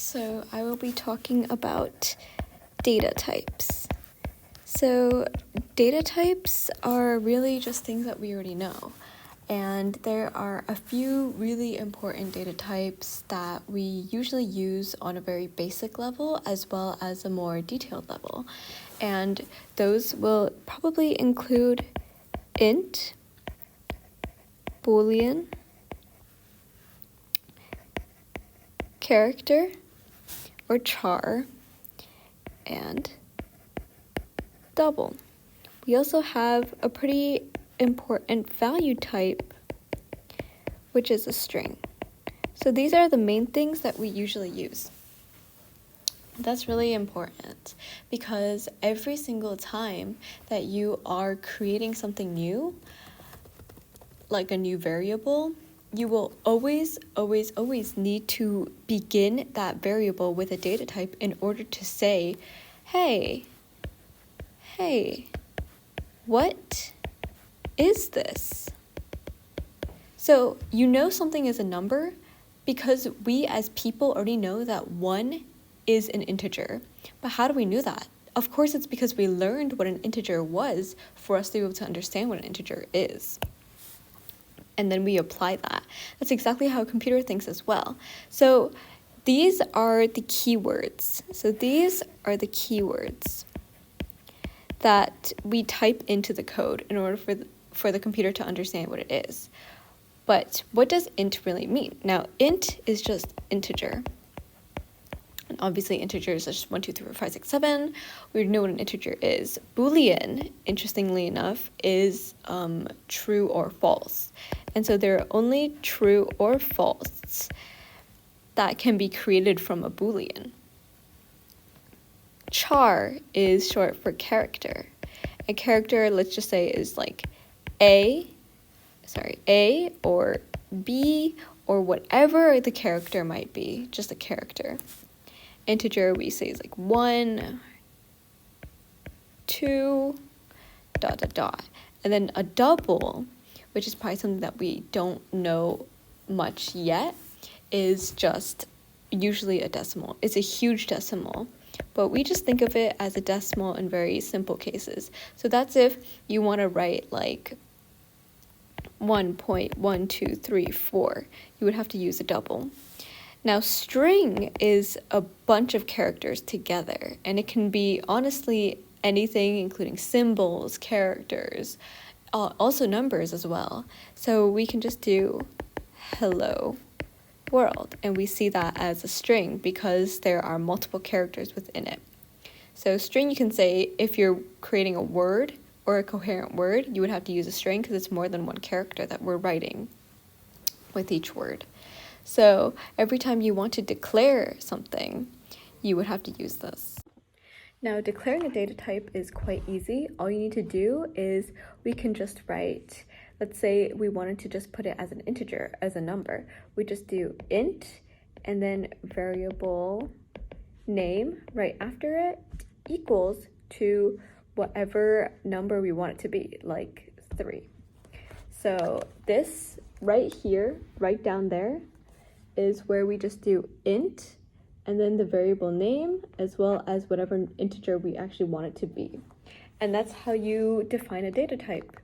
So I will be talking about data types. So data types are really just things that we already know. And there are a few really important data types that we usually use on a very basic level as well as a more detailed level. And those will probably include int, boolean, character or char, and double. We also have a pretty important value type, which is a string. So these are the main things that we usually use. That's really important because every single time that you are creating something new, like a new variable, you will always need to begin that variable with a data type in order to say, hey, what is this? So you know something is a number because we as people already know that 1 is an integer. But how do we know that? Of course, it's because we learned what an integer was for us to be able to understand what an integer is. And then we apply that. That's exactly how a computer thinks as well. So these are the keywords. So these are the keywords that we type into the code in order for the computer to understand what it is. But what does int really mean? Now, int is just integer. And obviously integers are just 1, 2, 3, 4, 5, 6, 7. We know what an integer is. Boolean, interestingly enough, is true or false. And so there are only true or false that can be created from a Boolean. Char is short for character. A character, let's just say, is like A or B or whatever the character might be, just a character. Integer we say is like 1, 2, ... And then a double, which is probably something that we don't know much yet, is just usually a decimal. It's a huge decimal, but we just think of it as a decimal in very simple cases. So that's if you want to write like 1.1234, you would have to use a double. Now, string is a bunch of characters together, and it can be honestly anything, including symbols, characters, also numbers as well. So we can just do hello world, and we see that as a string because there are multiple characters within it. So string, you can say if you're creating a word or a coherent word, you would have to use a string because it's more than one character that we're writing with each word. So every time you want to declare something, you would have to use this. Now, declaring a data type is quite easy. All you need to do is we can just write, let's say we wanted to just put it as an integer, as a number. We just do int and then variable name right after it equals to whatever number we want it to be, like 3. So this right here, right down there, is where we just do int and then the variable name as well as whatever integer we actually want it to be. And that's how you define a data type.